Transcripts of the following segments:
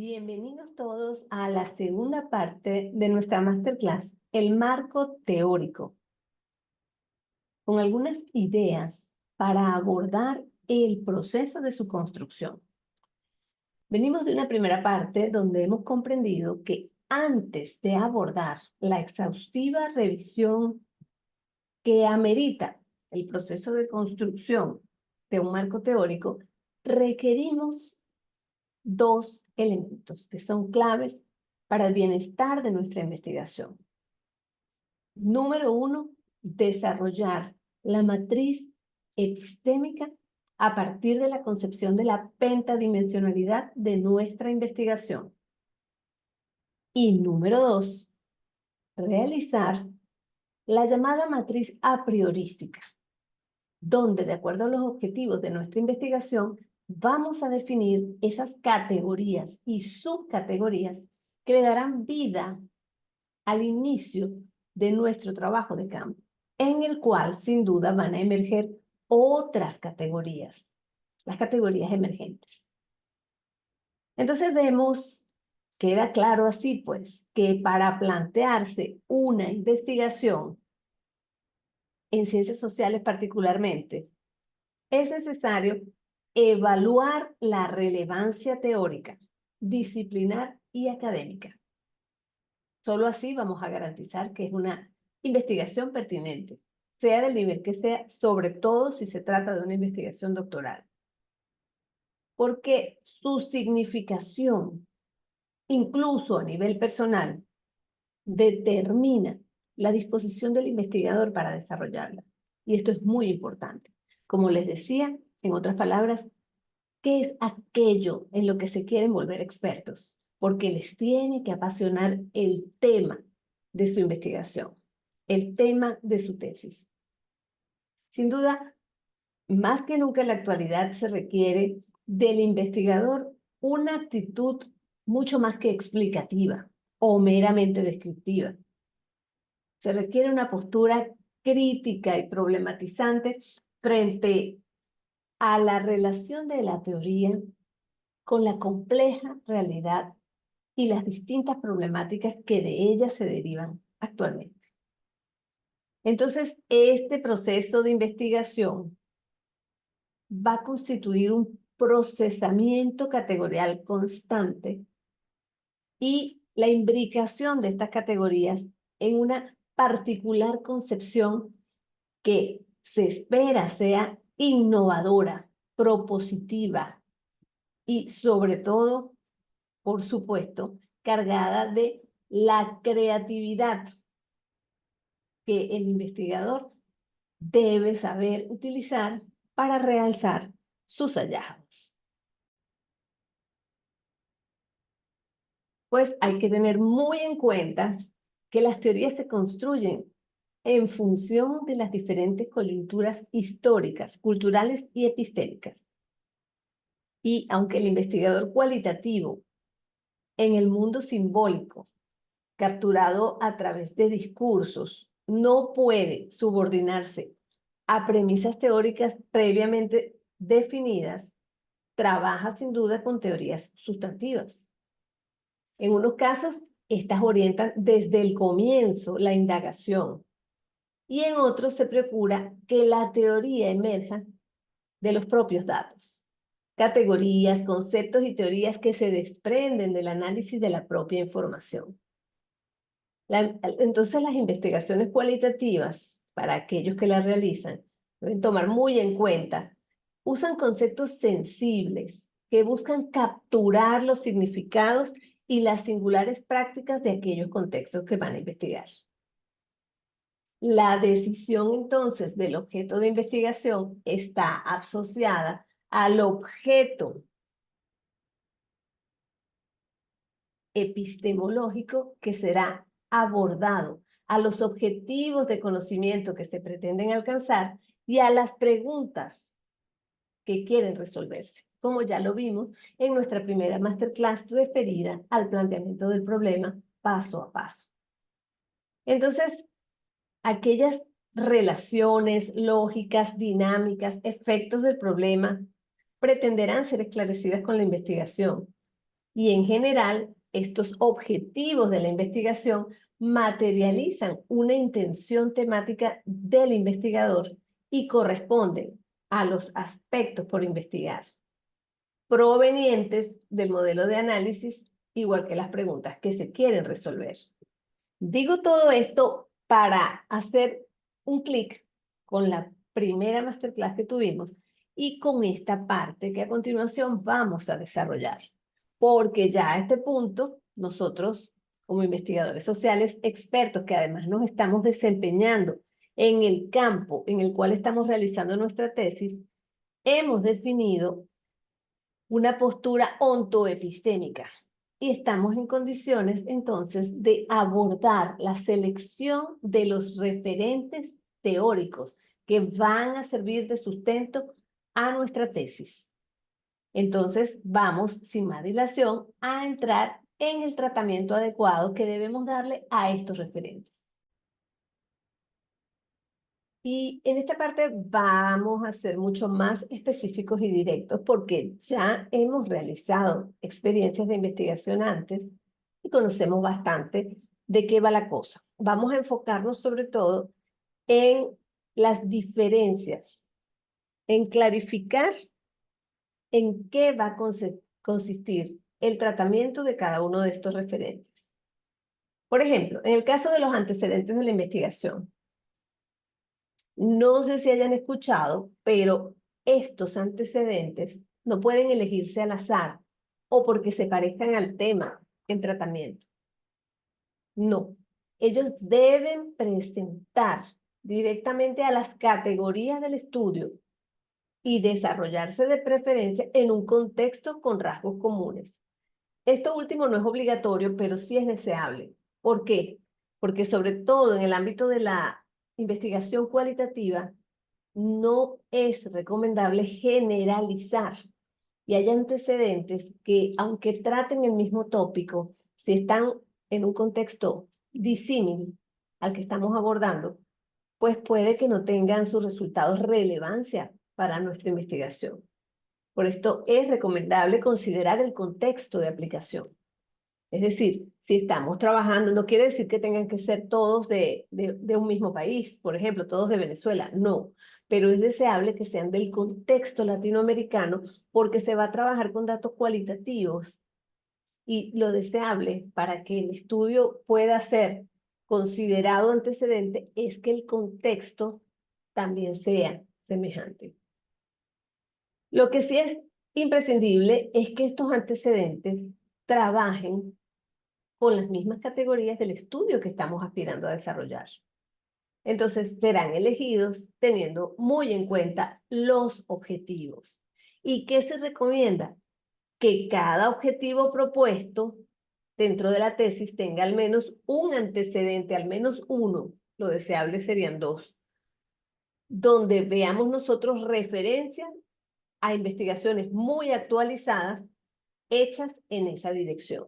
Bienvenidos todos a la segunda parte de nuestra masterclass, el marco teórico, con algunas ideas para abordar el proceso de su construcción. Venimos de una primera parte donde hemos comprendido que antes de abordar la exhaustiva revisión que amerita el proceso de construcción de un marco teórico, requerimos dos elementos que son claves para el bienestar de nuestra investigación. Número uno, desarrollar la matriz epistémica a partir de la concepción de la pentadimensionalidad de nuestra investigación. Y número dos, realizar la llamada matriz a priorística, donde de acuerdo a los objetivos de nuestra investigación vamos a definir esas categorías y subcategorías que le darán vida al inicio de nuestro trabajo de campo, en el cual sin duda van a emerger otras categorías, las categorías emergentes. Entonces vemos, queda claro así pues, que para plantearse una investigación en ciencias sociales particularmente, es necesario evaluar la relevancia teórica, disciplinar y académica. Solo así vamos a garantizar que es una investigación pertinente, sea del nivel que sea, sobre todo si se trata de una investigación doctoral. Porque su significación, incluso a nivel personal, determina la disposición del investigador para desarrollarla. Y esto es muy importante. Como les decía, en otras palabras, ¿qué es aquello en lo que se quieren volver expertos? Porque les tiene que apasionar el tema de su investigación, el tema de su tesis. Sin duda, más que nunca en la actualidad se requiere del investigador una actitud mucho más que explicativa o meramente descriptiva. Se requiere una postura crítica y problematizante frente a la relación de la teoría con la compleja realidad y las distintas problemáticas que de ella se derivan actualmente. Entonces, este proceso de investigación va a constituir un procesamiento categorial constante y la imbricación de estas categorías en una particular concepción que se espera sea innovadora, propositiva y sobre todo, por supuesto, cargada de la creatividad que el investigador debe saber utilizar para realzar sus hallazgos. Pues hay que tener muy en cuenta que las teorías se construyen en función de las diferentes coyunturas históricas, culturales y epistémicas. Y aunque el investigador cualitativo en el mundo simbólico, capturado a través de discursos, no puede subordinarse a premisas teóricas previamente definidas, trabaja sin duda con teorías sustantivas. En unos casos, estas orientan desde el comienzo la indagación y en otros se procura que la teoría emerja de los propios datos, categorías, conceptos y teorías que se desprenden del análisis de la propia información. Entonces, las investigaciones cualitativas, para aquellos que las realizan, deben tomar muy en cuenta, usan conceptos sensibles que buscan capturar los significados y las singulares prácticas de aquellos contextos que van a investigar. La decisión entonces del objeto de investigación está asociada al objeto epistemológico que será abordado, a los objetivos de conocimiento que se pretenden alcanzar y a las preguntas que quieren resolverse, como ya lo vimos en nuestra primera masterclass referida al planteamiento del problema paso a paso. Entonces, aquellas relaciones lógicas, dinámicas, efectos del problema pretenderán ser esclarecidas con la investigación Y en general, estos objetivos de la investigación materializan una intención temática del investigador y corresponden a los aspectos por investigar, provenientes del modelo de análisis, igual que las preguntas que se quieren resolver. Digo todo esto para hacer un clic con la primera masterclass que tuvimos y con esta parte que a continuación vamos a desarrollar. Porque ya a este punto, nosotros, como investigadores sociales, expertos que además nos estamos desempeñando en el campo en el cual estamos realizando nuestra tesis, hemos definido una postura ontoepistémica y estamos en condiciones entonces de abordar la selección de los referentes teóricos que van a servir de sustento a nuestra tesis. Entonces vamos, sin más dilación, a entrar en el tratamiento adecuado que debemos darle a estos referentes. Y en esta parte vamos a ser mucho más específicos y directos porque ya hemos realizado experiencias de investigación antes y conocemos bastante de qué va la cosa. Vamos a enfocarnos sobre todo en las diferencias, en clarificar en qué va a consistir el tratamiento de cada uno de estos referentes. Por ejemplo, en el caso de los antecedentes de la investigación, no sé si hayan escuchado, pero estos antecedentes no pueden elegirse al azar o porque se parezcan al tema en tratamiento. No, ellos deben presentar directamente a las categorías del estudio y desarrollarse de preferencia en un contexto con rasgos comunes. Esto último no es obligatorio, pero sí es deseable. ¿Por qué? Porque sobre todo en el ámbito de la investigación cualitativa, no es recomendable generalizar y hay antecedentes que, aunque traten el mismo tópico, si están en un contexto disímil al que estamos abordando, pues puede que no tengan sus resultados relevancia para nuestra investigación. Por esto es recomendable considerar el contexto de aplicación. Es decir, si estamos trabajando, no quiere decir que tengan que ser todos de un mismo país, por ejemplo, todos de Venezuela, no, pero es deseable que sean del contexto latinoamericano porque se va a trabajar con datos cualitativos y lo deseable para que el estudio pueda ser considerado antecedente es que el contexto también sea semejante. Lo que sí es imprescindible es que estos antecedentes trabajen con las mismas categorías del estudio que estamos aspirando a desarrollar. Entonces serán elegidos teniendo muy en cuenta los objetivos. ¿Y qué se recomienda? Que cada objetivo propuesto dentro de la tesis tenga al menos un antecedente, al menos uno, lo deseable serían dos, donde veamos nosotros referencias a investigaciones muy actualizadas hechas en esa dirección.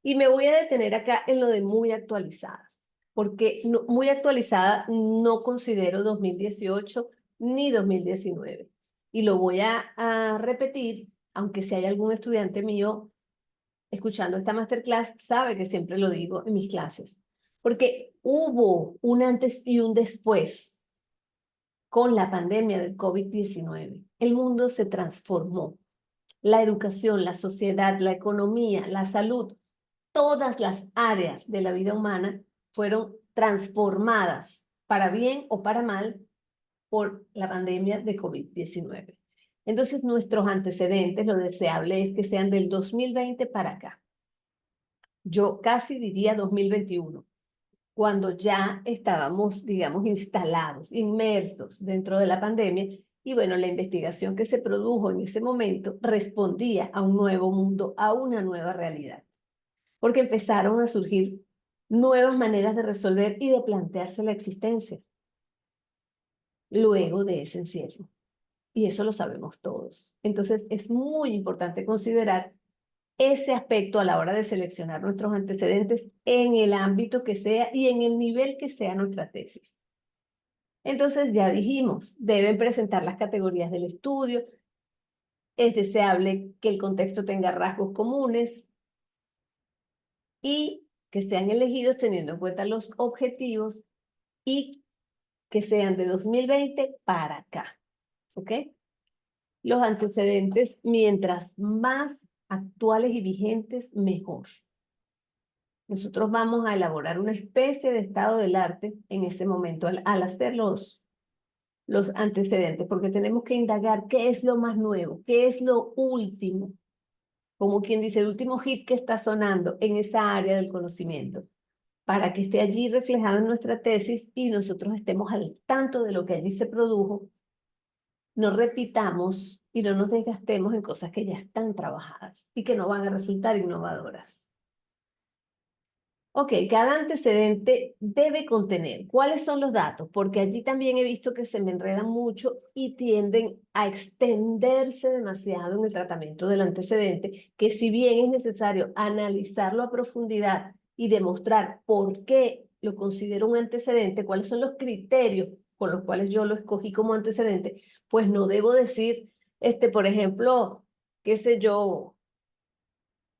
Y me voy a detener acá en lo de muy actualizadas, porque muy actualizada no considero 2018 ni 2019. Y lo voy a repetir, aunque si hay algún estudiante mío escuchando esta masterclass, sabe que siempre lo digo en mis clases, porque hubo un antes y un después con la pandemia del COVID-19. El mundo se transformó. La educación, la sociedad, la economía, la salud, todas las áreas de la vida humana fueron transformadas para bien o para mal por la pandemia de COVID-19. Entonces, nuestros antecedentes, lo deseable es que sean del 2020 para acá. Yo casi diría 2021, cuando ya estábamos, digamos, instalados, inmersos dentro de la pandemia. Y bueno, la investigación que se produjo en ese momento respondía a un nuevo mundo, a una nueva realidad, porque empezaron a surgir nuevas maneras de resolver y de plantearse la existencia luego de ese encierro. Y eso lo sabemos todos. Entonces, es muy importante considerar ese aspecto a la hora de seleccionar nuestros antecedentes en el ámbito que sea y en el nivel que sea nuestra tesis. Entonces, ya dijimos, deben presentar las categorías del estudio. Es deseable que el contexto tenga rasgos comunes. y que sean elegidos teniendo en cuenta los objetivos y que sean de 2020 para acá, ¿ok? Los antecedentes, mientras más actuales y vigentes, mejor. Nosotros vamos a elaborar una especie de estado del arte en ese momento, al hacer los antecedentes, porque tenemos que indagar qué es lo más nuevo, qué es lo último, como quien dice, el último hit que está sonando en esa área del conocimiento, para que esté allí reflejado en nuestra tesis y nosotros estemos al tanto de lo que allí se produjo, no repitamos y no nos desgastemos en cosas que ya están trabajadas y que no van a resultar innovadoras. Ok, cada antecedente debe contener. ¿Cuáles son los datos? Porque allí también he visto que se me enredan mucho y tienden a extenderse demasiado en el tratamiento del antecedente, que si bien es necesario analizarlo a profundidad y demostrar por qué lo considero un antecedente, cuáles son los criterios con los cuales yo lo escogí como antecedente, pues no debo decir, por ejemplo, qué sé yo,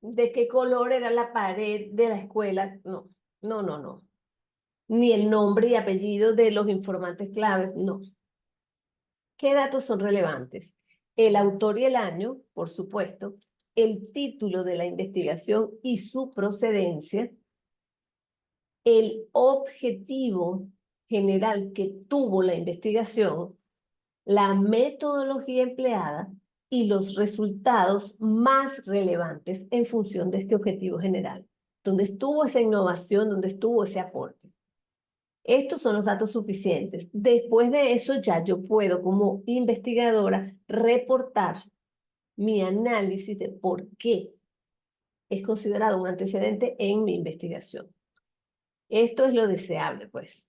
de qué color era la pared de la escuela. No, no, no, no. Ni el nombre y apellido de los informantes claves, no. ¿Qué datos son relevantes? El autor y el año, por supuesto, el título de la investigación y su procedencia, el objetivo general que tuvo la investigación, la metodología empleada y los resultados más relevantes en función de este objetivo general. ¿Dónde estuvo esa innovación? ¿Dónde estuvo ese aporte? Estos son los datos suficientes. Después de eso ya yo puedo como investigadora reportar mi análisis de por qué es considerado un antecedente en mi investigación. Esto es lo deseable, pues.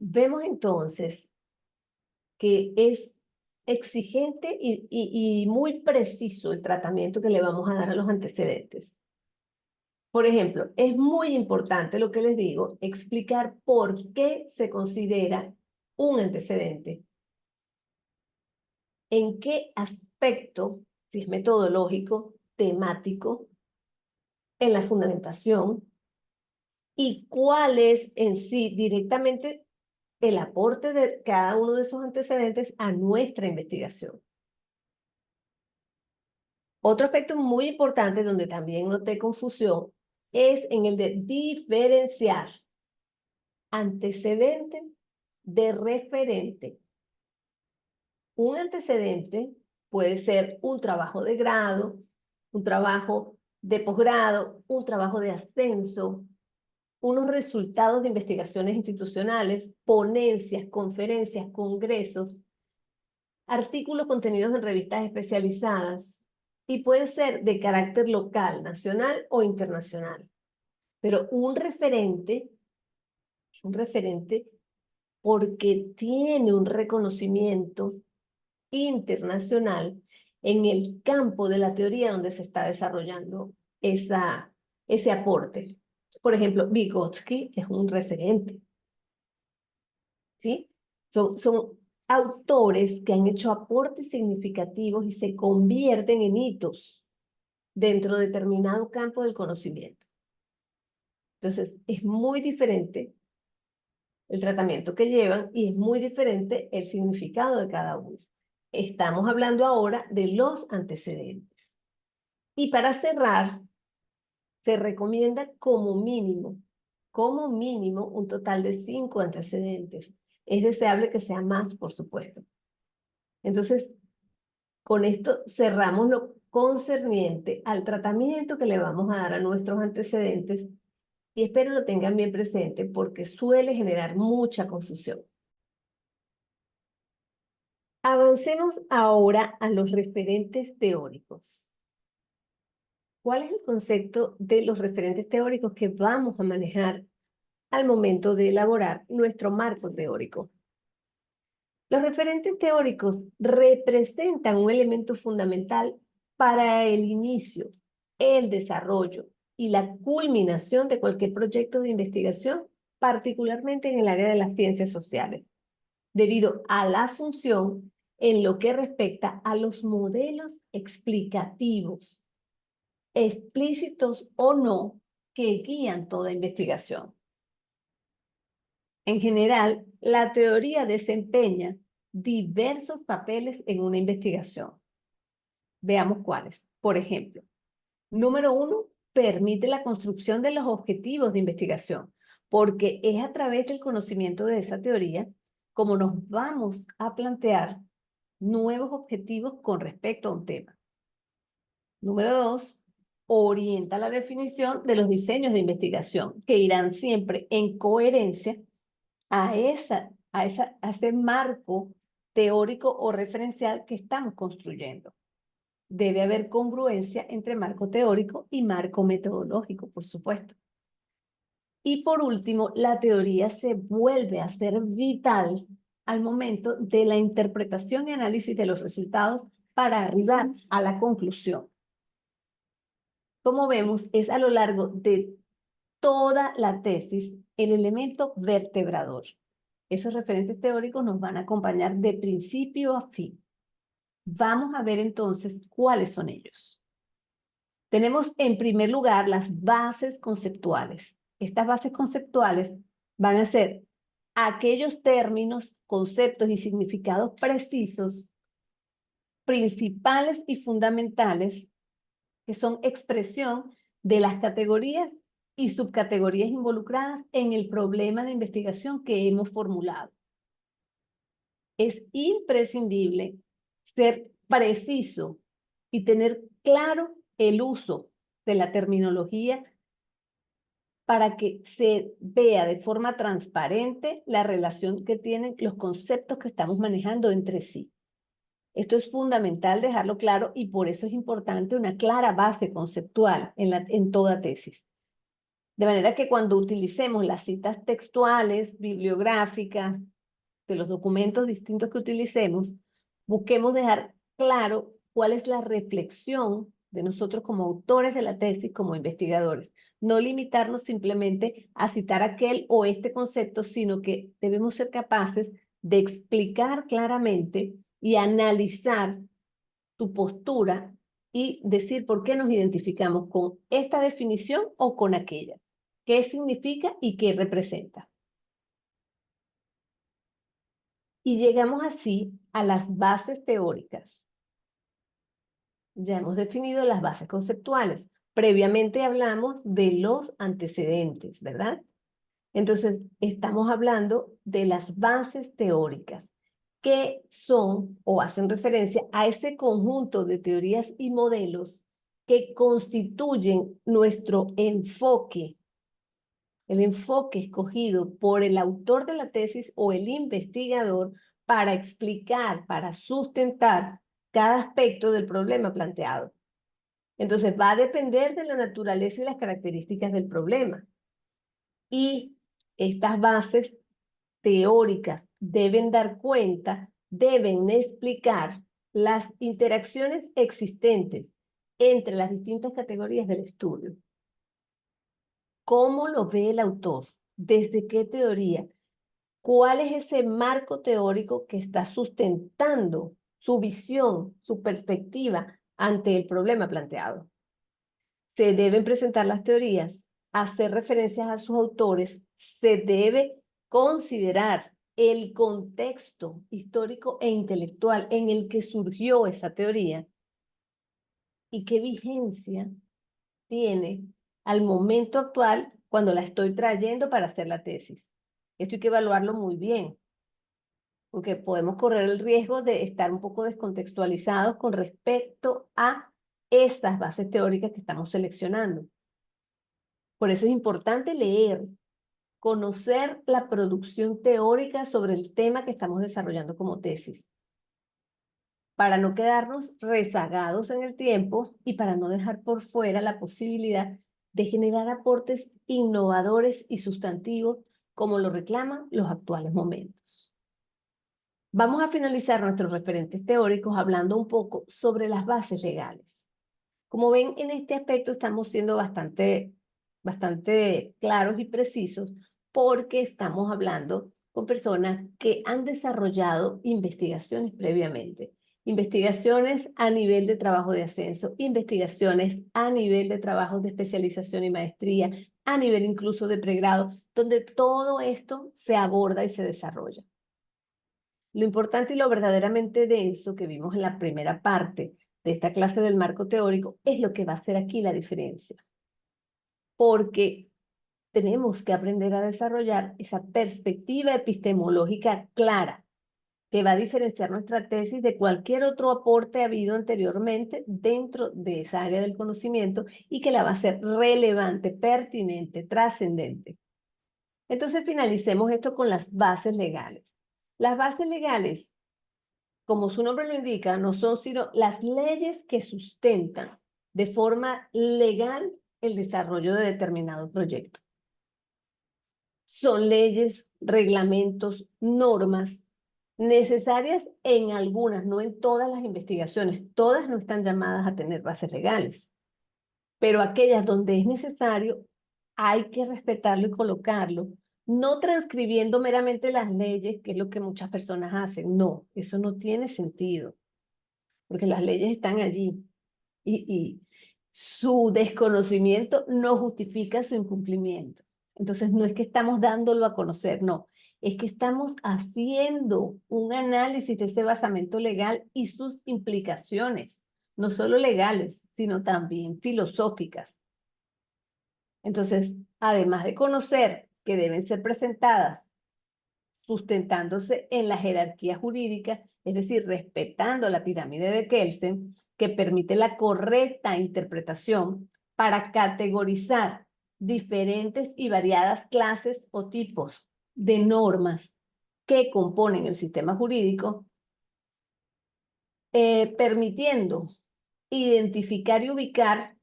Vemos entonces que es exigente y muy preciso el tratamiento que le vamos a dar a los antecedentes. Por ejemplo, es muy importante lo que les digo, explicar por qué se considera un antecedente, en qué aspecto, si es metodológico, temático, en la fundamentación, y cuál es en sí directamente el aporte de cada uno de esos antecedentes a nuestra investigación. Otro aspecto muy importante donde también noté confusión es en el de diferenciar antecedente de referente. Un antecedente puede ser un trabajo de grado, un trabajo de posgrado, un trabajo de ascenso, unos resultados de investigaciones institucionales, ponencias, conferencias, congresos, artículos contenidos en revistas especializadas y puede ser de carácter local, nacional o internacional. Pero un referente porque tiene un reconocimiento internacional en el campo de la teoría donde se está desarrollando ese aporte. Por ejemplo, Vygotsky es un referente, ¿sí? Son autores que han hecho aportes significativos y se convierten en hitos dentro de determinado campo del conocimiento. Entonces, es muy diferente el tratamiento que llevan y es muy diferente el significado de cada uno. Estamos hablando ahora de los antecedentes. Y para cerrar, se recomienda como mínimo, un total de 5 antecedentes. Es deseable que sea más, por supuesto. Entonces, con esto cerramos lo concerniente al tratamiento que le vamos a dar a nuestros antecedentes y espero lo tengan bien presente porque suele generar mucha confusión. Avancemos ahora a los referentes teóricos. ¿Cuál es el concepto de los referentes teóricos que vamos a manejar al momento de elaborar nuestro marco teórico? Los referentes teóricos representan un elemento fundamental para el inicio, el desarrollo y la culminación de cualquier proyecto de investigación, particularmente en el área de las ciencias sociales, debido a la función en lo que respecta a los modelos explicativos, explícitos o no, que guían toda investigación. En general, la teoría desempeña diversos papeles en una investigación. Veamos cuáles. Por ejemplo, número 1, permite la construcción de los objetivos de investigación, porque es a través del conocimiento de esa teoría como nos vamos a plantear nuevos objetivos con respecto a un tema. Número 2, orienta la definición de los diseños de investigación, que irán siempre en coherencia a ese marco teórico o referencial que estamos construyendo. Debe haber congruencia entre marco teórico y marco metodológico, por supuesto. Y por último, la teoría se vuelve a ser vital al momento de la interpretación y análisis de los resultados para arribar a la conclusión. Como vemos, es a lo largo de toda la tesis el elemento vertebrador. Esos referentes teóricos nos van a acompañar de principio a fin. Vamos a ver entonces cuáles son ellos. Tenemos en primer lugar las bases conceptuales. Estas bases conceptuales van a ser aquellos términos, conceptos y significados precisos, principales y fundamentales, que son expresión de las categorías y subcategorías involucradas en el problema de investigación que hemos formulado. Es imprescindible ser preciso y tener claro el uso de la terminología para que se vea de forma transparente la relación que tienen los conceptos que estamos manejando entre sí. Esto es fundamental dejarlo claro y por eso es importante una clara base conceptual en toda tesis. De manera que cuando utilicemos las citas textuales, bibliográficas, de los documentos distintos que utilicemos, busquemos dejar claro cuál es la reflexión de nosotros como autores de la tesis, como investigadores. No limitarnos simplemente a citar aquel o este concepto, sino que debemos ser capaces de explicar claramente y analizar su postura y decir por qué nos identificamos con esta definición o con aquella. ¿Qué significa y qué representa? Y llegamos así a las bases teóricas. Ya hemos definido las bases conceptuales. Previamente hablamos de los antecedentes, ¿verdad? Entonces, estamos hablando de las bases teóricas, que son o hacen referencia a ese conjunto de teorías y modelos que constituyen nuestro enfoque, el enfoque escogido por el autor de la tesis o el investigador para explicar, para sustentar cada aspecto del problema planteado. Entonces, va a depender de la naturaleza y las características del problema. Y estas bases teóricas deben dar cuenta, deben explicar las interacciones existentes entre las distintas categorías del estudio. ¿Cómo lo ve el autor? ¿Desde qué teoría? ¿Cuál es ese marco teórico que está sustentando su visión, su perspectiva ante el problema planteado? Se deben presentar las teorías, hacer referencias a sus autores, se debe considerar el contexto histórico e intelectual en el que surgió esa teoría y qué vigencia tiene al momento actual cuando la estoy trayendo para hacer la tesis. Esto hay que evaluarlo muy bien, porque podemos correr el riesgo de estar un poco descontextualizados con respecto a estas bases teóricas que estamos seleccionando. Por eso es importante leer, conocer la producción teórica sobre el tema que estamos desarrollando como tesis, para no quedarnos rezagados en el tiempo y para no dejar por fuera la posibilidad de generar aportes innovadores y sustantivos como lo reclaman los actuales momentos. Vamos a finalizar nuestros referentes teóricos hablando un poco sobre las bases legales. Como ven, en este aspecto estamos siendo bastante claros y precisos porque estamos hablando con personas que han desarrollado investigaciones previamente. Investigaciones a nivel de trabajo de ascenso, investigaciones a nivel de trabajos de especialización y maestría, a nivel incluso de pregrado, donde todo esto se aborda y se desarrolla. Lo importante y lo verdaderamente denso que vimos en la primera parte de esta clase del marco teórico es lo que va a hacer aquí la diferencia. Porque tenemos que aprender a desarrollar esa perspectiva epistemológica clara que va a diferenciar nuestra tesis de cualquier otro aporte habido anteriormente dentro de esa área del conocimiento y que la va a hacer relevante, pertinente, trascendente. Entonces finalicemos esto con las bases legales. Las bases legales, como su nombre lo indica, no son sino las leyes que sustentan de forma legal el desarrollo de determinado proyecto. Son leyes, reglamentos, normas necesarias en algunas, no en todas las investigaciones. Todas no están llamadas a tener bases legales, pero aquellas donde es necesario, hay que respetarlo y colocarlo, no transcribiendo meramente las leyes, que es lo que muchas personas hacen. No, eso no tiene sentido, porque las leyes están allí y su desconocimiento no justifica su incumplimiento. Entonces, no es que estamos dándolo a conocer, no. Es que estamos haciendo un análisis de ese basamento legal y sus implicaciones, no solo legales, sino también filosóficas. Entonces, además de conocer que deben ser presentadas sustentándose en la jerarquía jurídica, es decir, respetando la pirámide de Kelsen, que permite la correcta interpretación para categorizar diferentes y variadas clases o tipos de normas que componen el sistema jurídico, permitiendo identificar y ubicar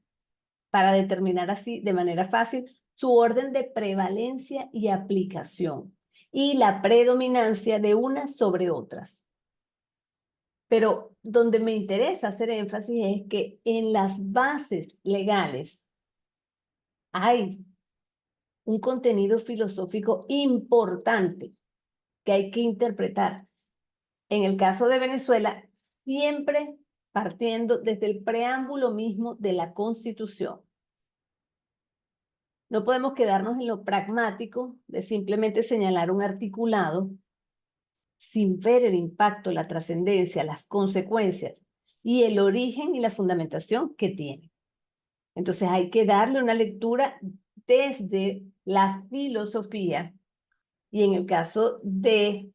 para determinar así de manera fácil su orden de prevalencia y aplicación y la predominancia de unas sobre otras. Pero donde me interesa hacer énfasis es que en las bases legales hay un contenido filosófico importante que hay que interpretar. En el caso de Venezuela, siempre partiendo desde el preámbulo mismo de la Constitución. No podemos quedarnos en lo pragmático de simplemente señalar un articulado sin ver el impacto, la trascendencia, las consecuencias y el origen y la fundamentación que tiene. Entonces hay que darle una lectura desde la filosofía y en el caso de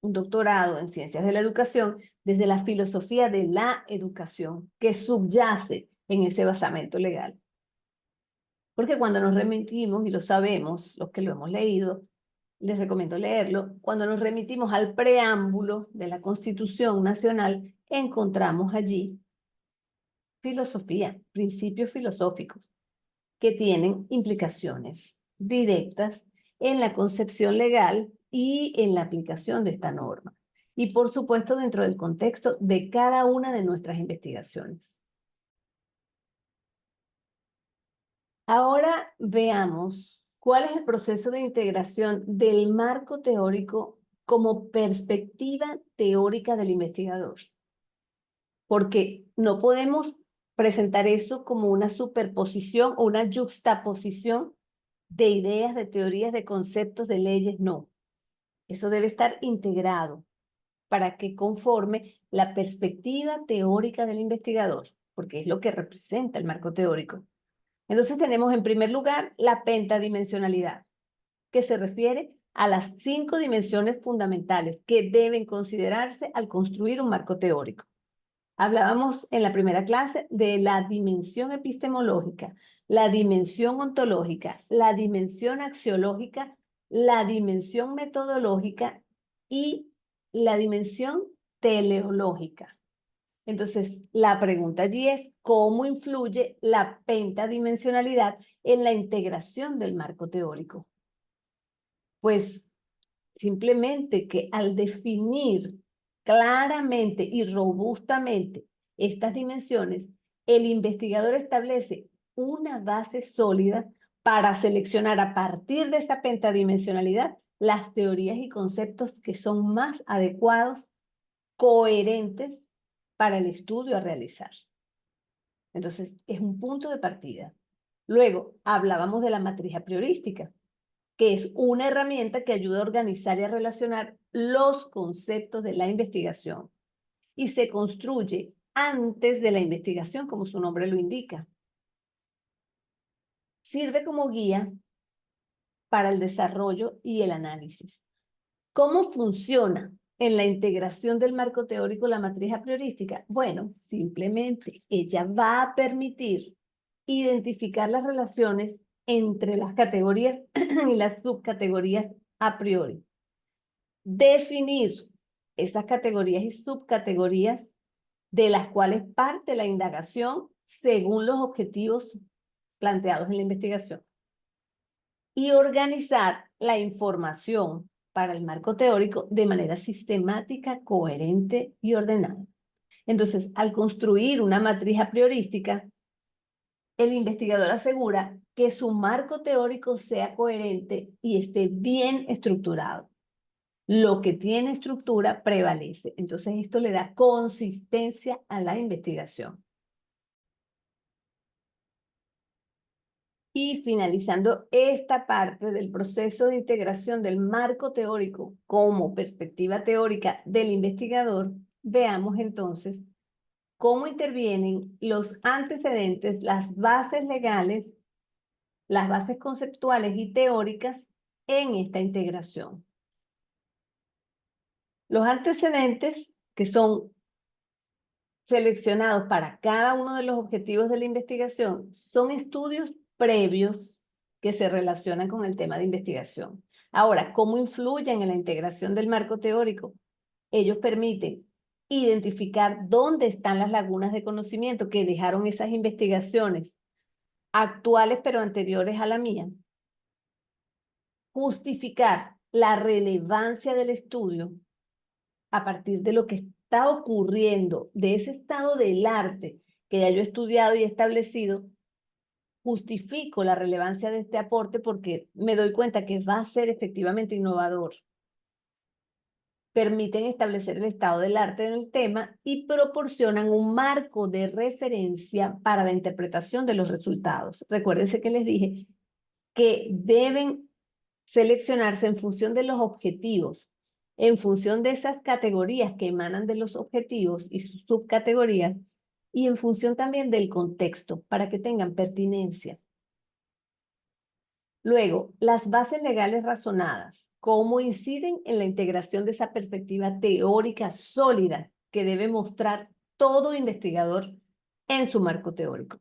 un doctorado en ciencias de la educación, desde la filosofía de la educación que subyace en ese basamento legal. Porque cuando nos remitimos, y lo sabemos, los que lo hemos leído, les recomiendo leerlo, cuando nos remitimos al preámbulo de la Constitución Nacional, encontramos allí filosofía, principios filosóficos que tienen implicaciones directas en la concepción legal y en la aplicación de esta norma. Y por supuesto dentro del contexto de cada una de nuestras investigaciones. Ahora veamos cuál es el proceso de integración del marco teórico como perspectiva teórica del investigador. Porque no podemos presentar eso como una superposición o una yuxtaposición de ideas, de teorías, de conceptos, de leyes, no. Eso debe estar integrado para que conforme la perspectiva teórica del investigador, porque es lo que representa el marco teórico. Entonces tenemos en primer lugar la pentadimensionalidad, que se refiere a las 5 dimensiones fundamentales que deben considerarse al construir un marco teórico. Hablábamos en la primera clase de la dimensión epistemológica, la dimensión ontológica, la dimensión axiológica, la dimensión metodológica y la dimensión teleológica. Entonces, la pregunta allí es, ¿cómo influye la pentadimensionalidad en la integración del marco teórico? Pues simplemente que al definir claramente y robustamente estas dimensiones, el investigador establece una base sólida para seleccionar a partir de esa pentadimensionalidad las teorías y conceptos que son más adecuados, coherentes para el estudio a realizar. Entonces, es un punto de partida. Luego, hablábamos de la matriz priorística, que es una herramienta que ayuda a organizar y a relacionar los conceptos de la investigación y se construye antes de la investigación, como su nombre lo indica. Sirve como guía para el desarrollo y el análisis. ¿Cómo funciona en la integración del marco teórico la matriz priorística? Bueno, simplemente ella va a permitir identificar las relaciones entre las categorías y las subcategorías a priori. Definir esas categorías y subcategorías de las cuales parte la indagación según los objetivos planteados en la investigación. Y organizar la información para el marco teórico de manera sistemática, coherente y ordenada. Entonces, al construir una matriz priorística, el investigador asegura que su marco teórico sea coherente y esté bien estructurado. Lo que tiene estructura prevalece. Entonces, esto le da consistencia a la investigación. Y finalizando esta parte del proceso de integración del marco teórico como perspectiva teórica del investigador, veamos entonces cómo intervienen los antecedentes, las bases legales, las bases conceptuales y teóricas en esta integración. Los antecedentes, que son seleccionados para cada uno de los objetivos de la investigación, son estudios previos que se relacionan con el tema de investigación. Ahora, ¿cómo influyen en la integración del marco teórico? Ellos permiten identificar dónde están las lagunas de conocimiento que dejaron esas investigaciones actuales pero anteriores a la mía, justificar la relevancia del estudio a partir de lo que está ocurriendo, de ese estado del arte que ya yo he estudiado y establecido, justifico la relevancia de este aporte porque me doy cuenta que va a ser efectivamente innovador. Permiten establecer el estado del arte en el tema y proporcionan un marco de referencia para la interpretación de los resultados. Recuérdense que les dije que deben seleccionarse en función de los objetivos, en función de esas categorías que emanan de los objetivos y sus subcategorías, y en función también del contexto, para que tengan pertinencia. Luego, las bases legales razonadas, cómo inciden en la integración de esa perspectiva teórica sólida que debe mostrar todo investigador en su marco teórico.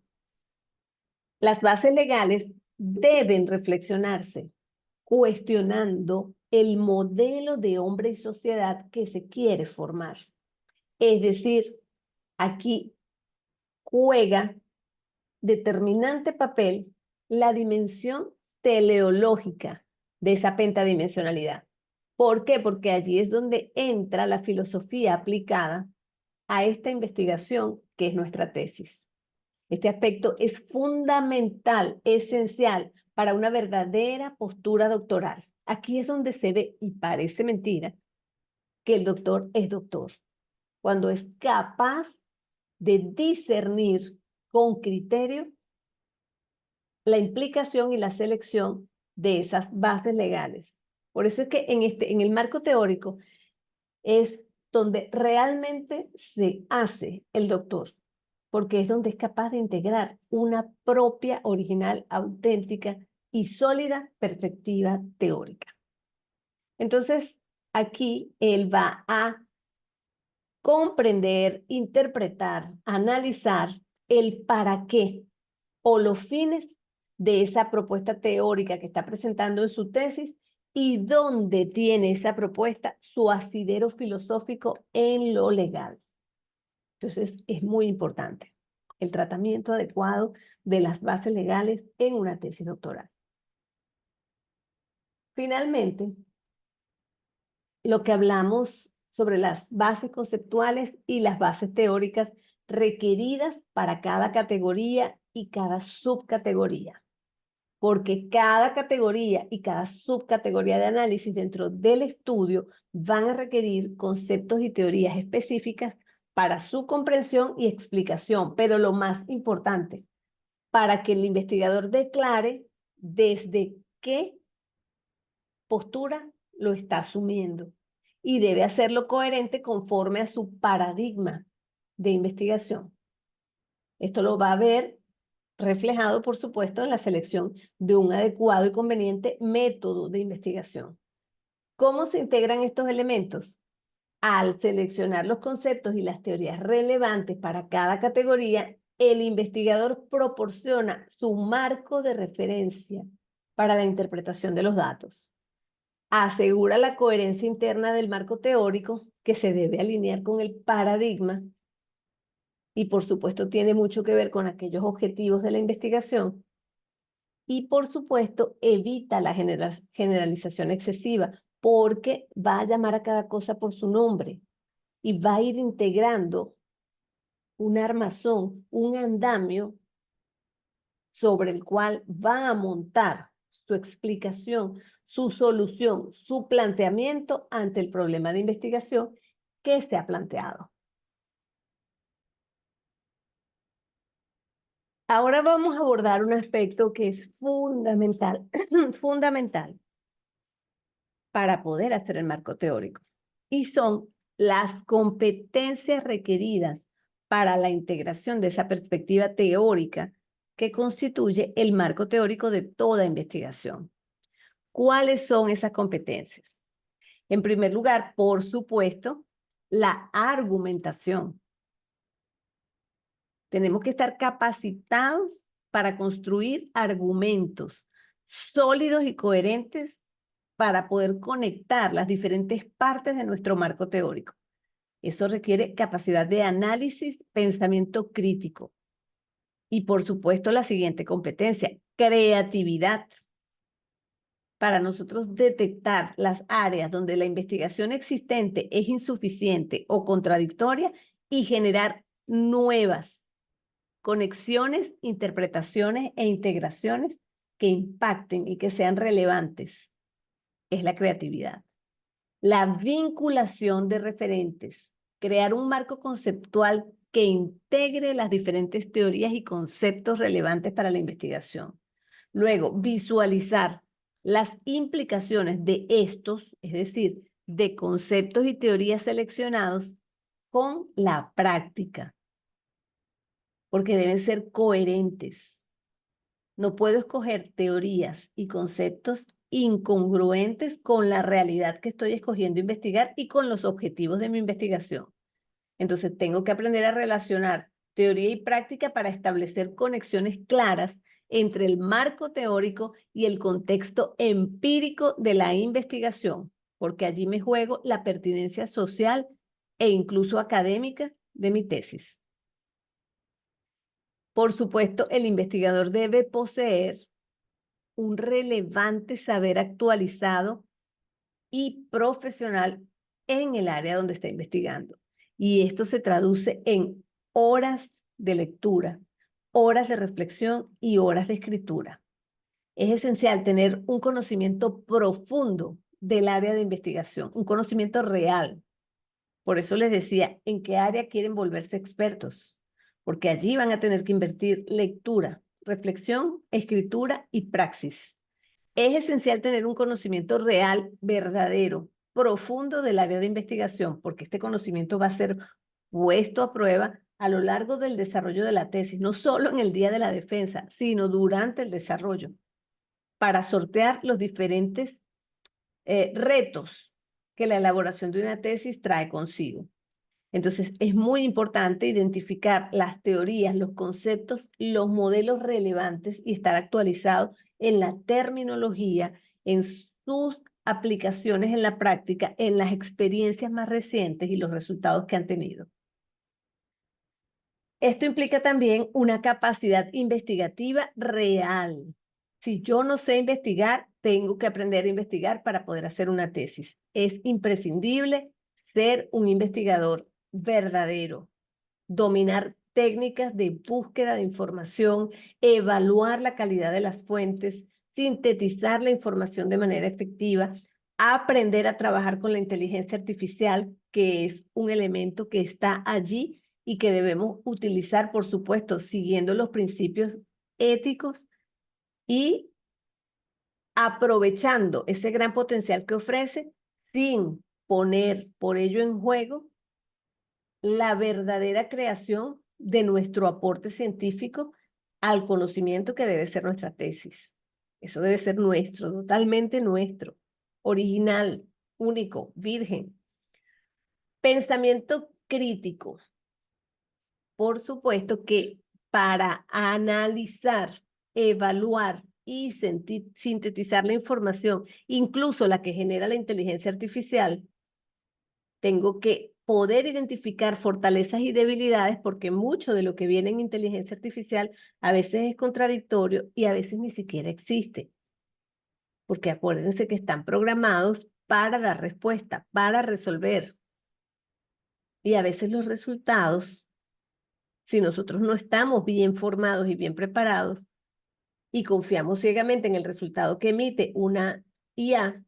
Las bases legales deben reflexionarse cuestionando el modelo de hombre y sociedad que se quiere formar. Es decir, aquí juega determinante papel la dimensión teleológica de esa pentadimensionalidad. ¿Por qué? Porque allí es donde entra la filosofía aplicada a esta investigación que es nuestra tesis. Este aspecto es fundamental, esencial para una verdadera postura doctoral. Aquí es donde se ve, y parece mentira, que el doctor es doctor, cuando es capaz de discernir con criterio la implicación y la selección de esas bases legales. Por eso es que en el marco teórico es donde realmente se hace el doctor, porque es donde es capaz de integrar una propia, original, auténtica y sólida perspectiva teórica. Entonces, aquí él va a comprender, interpretar, analizar el para qué o los fines de esa propuesta teórica que está presentando en su tesis y dónde tiene esa propuesta su asidero filosófico en lo legal. Entonces, es muy importante el tratamiento adecuado de las bases legales en una tesis doctoral. Finalmente, lo que hablamos sobre las bases conceptuales y las bases teóricas requeridas para cada categoría y cada subcategoría. porque cada categoría y cada subcategoría de análisis dentro del estudio van a requerir conceptos y teorías específicas para su comprensión y explicación, pero lo más importante, para que el investigador declare desde qué postura lo está asumiendo y debe hacerlo coherente conforme a su paradigma de investigación. Esto lo va a ver reflejado, por supuesto, en la selección de un adecuado y conveniente método de investigación. ¿Cómo se integran estos elementos? Al seleccionar los conceptos y las teorías relevantes para cada categoría, el investigador proporciona su marco de referencia para la interpretación de los datos. Asegura la coherencia interna del marco teórico que se debe alinear con el paradigma y por supuesto tiene mucho que ver con aquellos objetivos de la investigación. Y por supuesto evita la generalización excesiva porque va a llamar a cada cosa por su nombre y va a ir integrando un armazón, un andamio sobre el cual va a montar su explicación, su solución, su planteamiento ante el problema de investigación que se ha planteado. Ahora vamos a abordar un aspecto que es fundamental, fundamental para poder hacer el marco teórico, y son las competencias requeridas para la integración de esa perspectiva teórica que constituye el marco teórico de toda investigación. ¿Cuáles son esas competencias? En primer lugar, por supuesto, la argumentación. Tenemos que estar capacitados para construir argumentos sólidos y coherentes para poder conectar las diferentes partes de nuestro marco teórico. Eso requiere capacidad de análisis, pensamiento crítico. Y por supuesto la siguiente competencia, creatividad. Para nosotros detectar las áreas donde la investigación existente es insuficiente o contradictoria y generar nuevas conexiones, interpretaciones e integraciones que impacten y que sean relevantes. Es la creatividad. La vinculación de referentes, crear un marco conceptual que integre las diferentes teorías y conceptos relevantes para la investigación. Luego, visualizar las implicaciones de estos, es decir, de conceptos y teorías seleccionados con la práctica, porque deben ser coherentes. No puedo escoger teorías y conceptos incongruentes con la realidad que estoy escogiendo investigar y con los objetivos de mi investigación. Entonces, tengo que aprender a relacionar teoría y práctica para establecer conexiones claras entre el marco teórico y el contexto empírico de la investigación, porque allí me juego la pertinencia social e incluso académica de mi tesis. Por supuesto, el investigador debe poseer un relevante saber actualizado y profesional en el área donde está investigando. Y esto se traduce en horas de lectura, horas de reflexión y horas de escritura. Es esencial tener un conocimiento profundo del área de investigación, un conocimiento real. Por eso les decía, ¿en qué área quieren volverse expertos? Porque allí van a tener que invertir lectura, reflexión, escritura y praxis. Es esencial tener un conocimiento real, verdadero, profundo del área de investigación, porque este conocimiento va a ser puesto a prueba a lo largo del desarrollo de la tesis, no solo en el día de la defensa, sino durante el desarrollo, para sortear los diferentes retos que la elaboración de una tesis trae consigo. Entonces, es muy importante identificar las teorías, los conceptos, los modelos relevantes y estar actualizado en la terminología, en sus aplicaciones en la práctica, en las experiencias más recientes y los resultados que han tenido. Esto implica también una capacidad investigativa real. Si yo no sé investigar, tengo que aprender a investigar para poder hacer una tesis. Es imprescindible ser un investigador verdadero, dominar técnicas de búsqueda de información, evaluar la calidad de las fuentes, sintetizar la información de manera efectiva, aprender a trabajar con la inteligencia artificial, que es un elemento que está allí y que debemos utilizar, por supuesto, siguiendo los principios éticos y aprovechando ese gran potencial que ofrece sin poner por ello en juego la verdadera creación de nuestro aporte científico al conocimiento que debe ser nuestra tesis. Eso debe ser nuestro, totalmente nuestro, original, único, virgen. Pensamiento crítico. Por supuesto que para analizar, evaluar y sintetizar la información, incluso la que genera la inteligencia artificial, tengo que poder identificar fortalezas y debilidades porque mucho de lo que viene en inteligencia artificial a veces es contradictorio y a veces ni siquiera existe. Porque acuérdense que están programados para dar respuesta, para resolver. Y a veces los resultados, si nosotros no estamos bien formados y bien preparados y confiamos ciegamente en el resultado que emite una IA,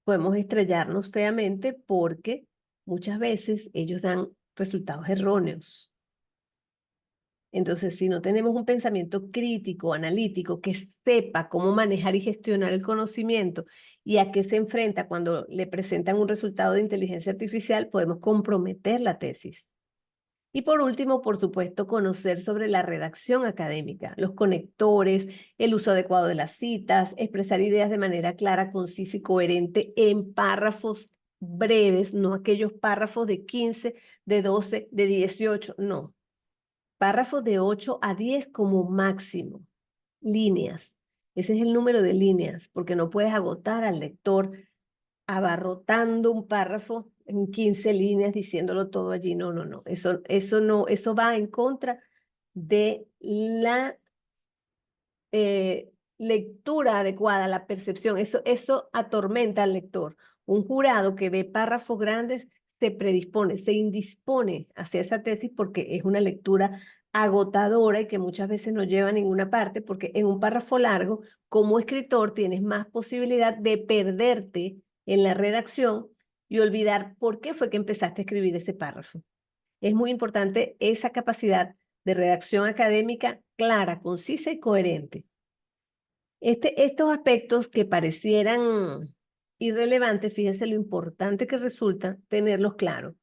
podemos estrellarnos feamente porque muchas veces ellos dan resultados erróneos. Entonces, si no tenemos un pensamiento crítico, analítico, que sepa cómo manejar y gestionar el conocimiento y a qué se enfrenta cuando le presentan un resultado de inteligencia artificial, podemos comprometer la tesis. Y por último, por supuesto, conocer sobre la redacción académica, los conectores, el uso adecuado de las citas, expresar ideas de manera clara, concisa y coherente en párrafos breves, no aquellos párrafos de 15, de 12, de 18, no. Párrafos de 8 a 10 como máximo. Líneas. Ese es el número de líneas, porque no puedes agotar al lector abarrotando un párrafo en 15 líneas diciéndolo todo allí. No, no, no. Eso no, eso va en contra de la lectura adecuada, la percepción. Eso atormenta al lector. Un jurado que ve párrafos grandes se predispone, se indispone hacia esa tesis porque es una lectura agotadora y que muchas veces no lleva a ninguna parte, porque en un párrafo largo, como escritor, tienes más posibilidad de perderte en la redacción y olvidar por qué fue que empezaste a escribir ese párrafo. Es muy importante esa capacidad de redacción académica clara, concisa y coherente. Estos aspectos que parecieran irrelevantes, fíjense lo importante que resulta tenerlos claros,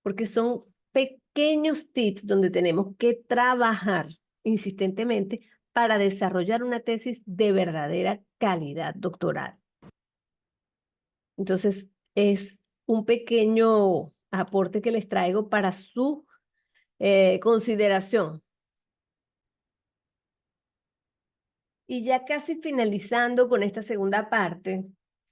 porque son pequeños tips donde tenemos que trabajar insistentemente para desarrollar una tesis de verdadera calidad doctoral. Entonces, es un pequeño aporte que les traigo para su consideración. Y ya casi finalizando con esta segunda parte,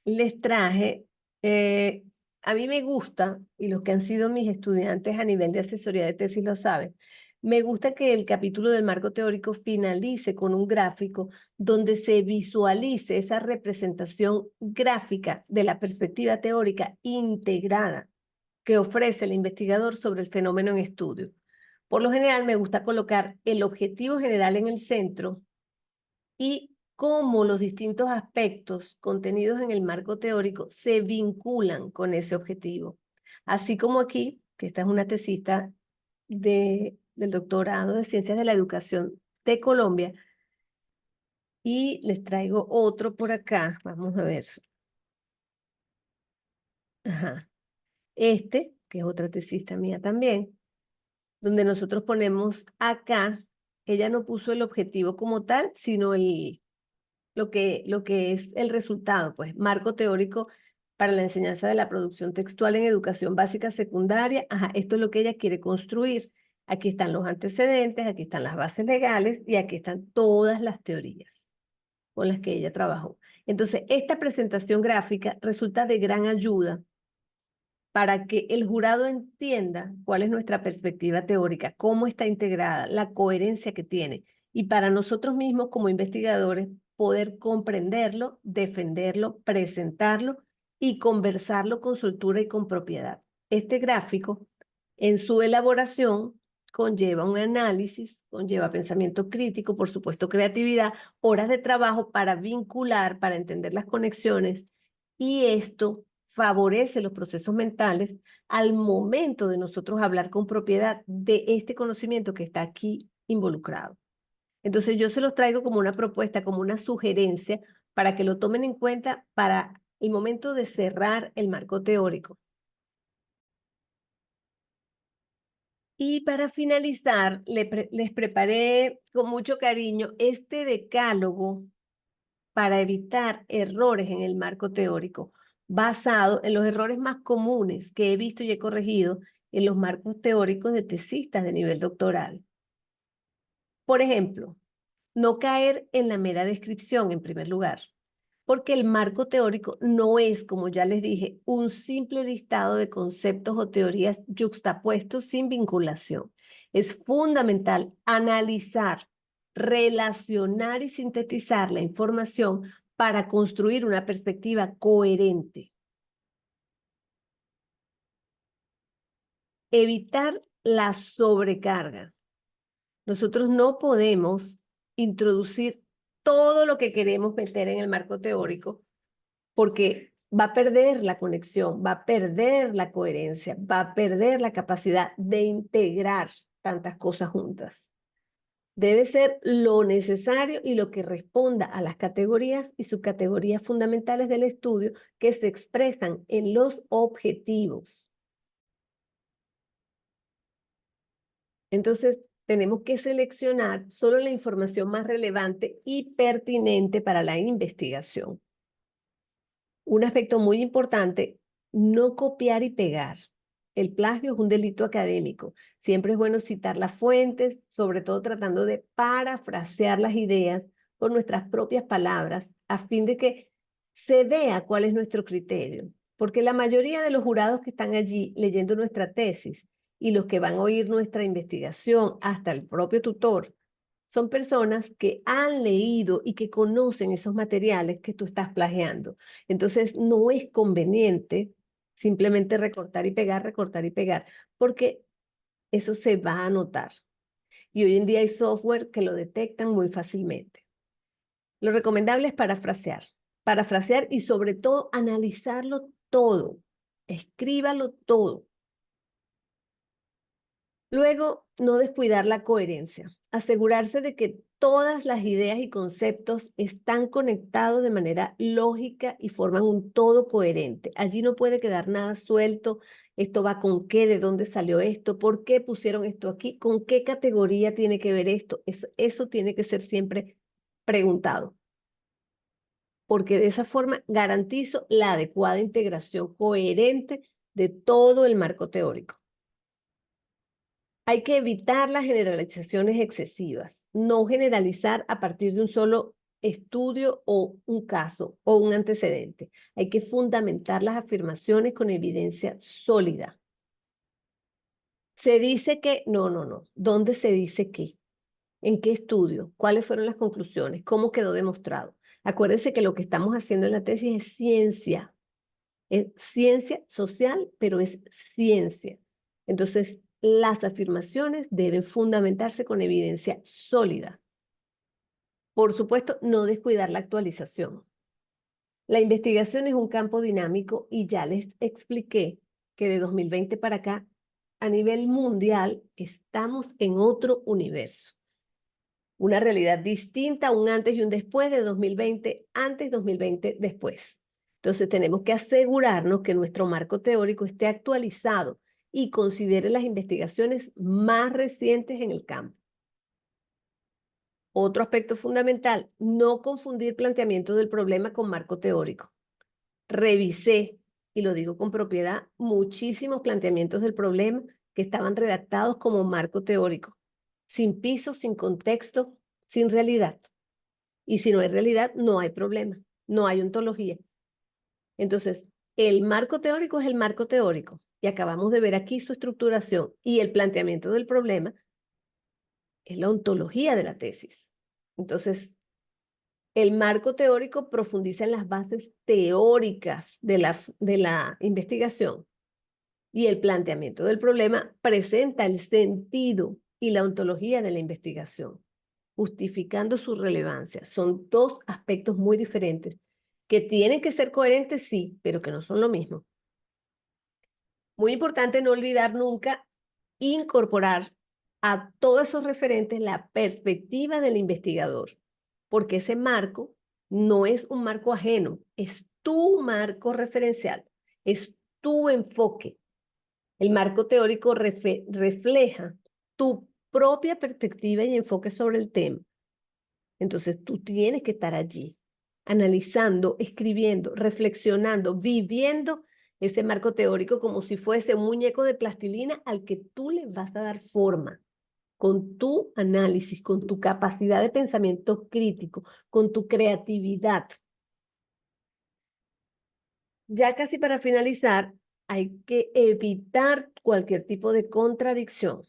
les traje, a mí me gusta, y los que han sido mis estudiantes a nivel de asesoría de tesis lo saben, me gusta que el capítulo del marco teórico finalice con un gráfico donde se visualice esa representación gráfica de la perspectiva teórica integrada que ofrece el investigador sobre el fenómeno en estudio. Por lo general me gusta colocar el objetivo general en el centro y cómo los distintos aspectos contenidos en el marco teórico se vinculan con ese objetivo. Así como aquí, que esta es una tesista del doctorado de Ciencias de la Educación de Colombia, y les traigo otro por acá, vamos a ver. Ajá. Este, que es otra tesista mía también, donde nosotros ponemos acá, ella no puso el objetivo como tal, sino lo que es el resultado, pues, marco teórico para la enseñanza de la producción textual en educación básica secundaria. Ajá, esto es lo que ella quiere construir. Aquí están los antecedentes, aquí están las bases legales y aquí están todas las teorías con las que ella trabajó. Entonces, esta presentación gráfica resulta de gran ayuda para que el jurado entienda cuál es nuestra perspectiva teórica, cómo está integrada, la coherencia que tiene, y para nosotros mismos como investigadores poder comprenderlo, defenderlo, presentarlo y conversarlo con soltura y con propiedad. Este gráfico, en su elaboración, conlleva un análisis, conlleva pensamiento crítico, por supuesto creatividad, horas de trabajo para vincular, para entender las conexiones, y esto favorece los procesos mentales al momento de nosotros hablar con propiedad de este conocimiento que está aquí involucrado. Entonces yo se los traigo como una propuesta, como una sugerencia para que lo tomen en cuenta para el momento de cerrar el marco teórico. Y para finalizar, les preparé con mucho cariño este decálogo para evitar errores en el marco teórico, basado en los errores más comunes que he visto y he corregido en los marcos teóricos de tesistas de nivel doctoral. Por ejemplo, no caer en la mera descripción en primer lugar, porque el marco teórico no es, como ya les dije, un simple listado de conceptos o teorías yuxtapuestos sin vinculación. Es fundamental analizar, relacionar y sintetizar la información para construir una perspectiva coherente. Evitar la sobrecarga. Nosotros no podemos introducir todo lo que queremos meter en el marco teórico porque va a perder la conexión, va a perder la coherencia, va a perder la capacidad de integrar tantas cosas juntas. Debe ser lo necesario y lo que responda a las categorías y subcategorías fundamentales del estudio que se expresan en los objetivos. Entonces, tenemos que seleccionar solo la información más relevante y pertinente para la investigación. Un aspecto muy importante, no copiar y pegar. El plagio es un delito académico. Siempre es bueno citar las fuentes, sobre todo tratando de parafrasear las ideas con nuestras propias palabras, a fin de que se vea cuál es nuestro criterio. Porque la mayoría de los jurados que están allí leyendo nuestra tesis y los que van a oír nuestra investigación, hasta el propio tutor, son personas que han leído y que conocen esos materiales que tú estás plagiando. Entonces, no es conveniente simplemente recortar y pegar, porque eso se va a notar. Y hoy en día hay software que lo detectan muy fácilmente. Lo recomendable es parafrasear y sobre todo analizarlo todo. Escríbalo todo. Luego, no descuidar la coherencia. Asegurarse de que todas las ideas y conceptos están conectados de manera lógica y forman un todo coherente. Allí no puede quedar nada suelto. Esto va con qué, de dónde salió esto, por qué pusieron esto aquí, con qué categoría tiene que ver esto. Eso tiene que ser siempre preguntado, porque de esa forma garantizo la adecuada integración coherente de todo el marco teórico. Hay que evitar las generalizaciones excesivas, no generalizar a partir de un solo estudio o un caso o un antecedente. Hay que fundamentar las afirmaciones con evidencia sólida. Se dice que, no. ¿Dónde se dice qué? ¿En qué estudio? ¿Cuáles fueron las conclusiones? ¿Cómo quedó demostrado? Acuérdense que lo que estamos haciendo en la tesis es ciencia. Es ciencia social, pero es ciencia. Entonces, las afirmaciones deben fundamentarse con evidencia sólida. Por supuesto, no descuidar la actualización. La investigación es un campo dinámico y ya les expliqué que de 2020 para acá, a nivel mundial, estamos en otro universo. Una realidad distinta, un antes y un después de 2020, antes 2020, después. Entonces tenemos que asegurarnos que nuestro marco teórico esté actualizado y considere las investigaciones más recientes en el campo. Otro aspecto fundamental, no confundir planteamiento del problema con marco teórico. Revisé, y lo digo con propiedad, muchísimos planteamientos del problema que estaban redactados como marco teórico, sin piso, sin contexto, sin realidad. Y si no hay realidad, no hay problema, no hay ontología. Entonces, el marco teórico es el marco teórico y acabamos de ver aquí su estructuración y el planteamiento del problema es la ontología de la tesis. Entonces, el marco teórico profundiza en las bases teóricas de la investigación y el planteamiento del problema presenta el sentido y la ontología de la investigación, justificando su relevancia. Son dos aspectos muy diferentes que tienen que ser coherentes, sí, pero que no son lo mismo. Muy importante no olvidar nunca incorporar a todos esos referentes la perspectiva del investigador, porque ese marco no es un marco ajeno, es tu marco referencial, es tu enfoque. El marco teórico refleja tu propia perspectiva y enfoque sobre el tema. Entonces tú tienes que estar allí, analizando, escribiendo, reflexionando, viviendo ese marco teórico como si fuese un muñeco de plastilina al que tú le vas a dar forma con tu análisis, con tu capacidad de pensamiento crítico, con tu creatividad. Ya casi para finalizar, hay que evitar cualquier tipo de contradicción.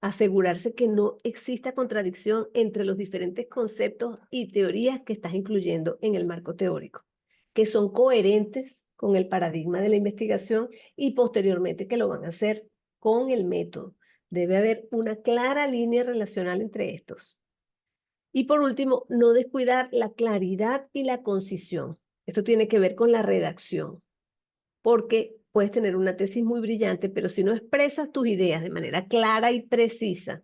Asegurarse que no exista contradicción entre los diferentes conceptos y teorías que estás incluyendo en el marco teórico, que son coherentes con el paradigma de la investigación y posteriormente que lo van a hacer con el método. Debe haber una clara línea relacional entre estos. Y por último, no descuidar la claridad y la concisión. Esto tiene que ver con la redacción, porque puedes tener una tesis muy brillante, pero si no expresas tus ideas de manera clara y precisa,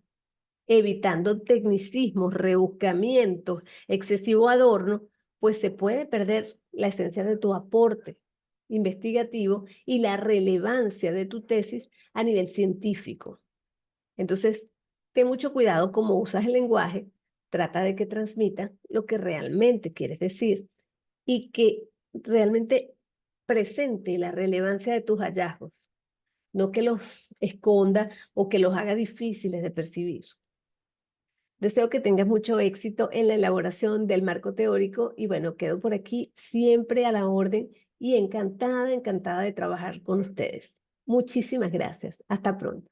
evitando tecnicismos, rebuscamientos, excesivo adorno, pues se puede perder la esencia de tu aporte investigativo y la relevancia de tu tesis a nivel científico. Entonces, ten mucho cuidado cómo usas el lenguaje, trata de que transmita lo que realmente quieres decir y que realmente presente la relevancia de tus hallazgos, no que los esconda o que los haga difíciles de percibir. Deseo que tengas mucho éxito en la elaboración del marco teórico y bueno, quedo por aquí siempre a la orden y encantada, encantada de trabajar con ustedes. Muchísimas gracias. Hasta pronto.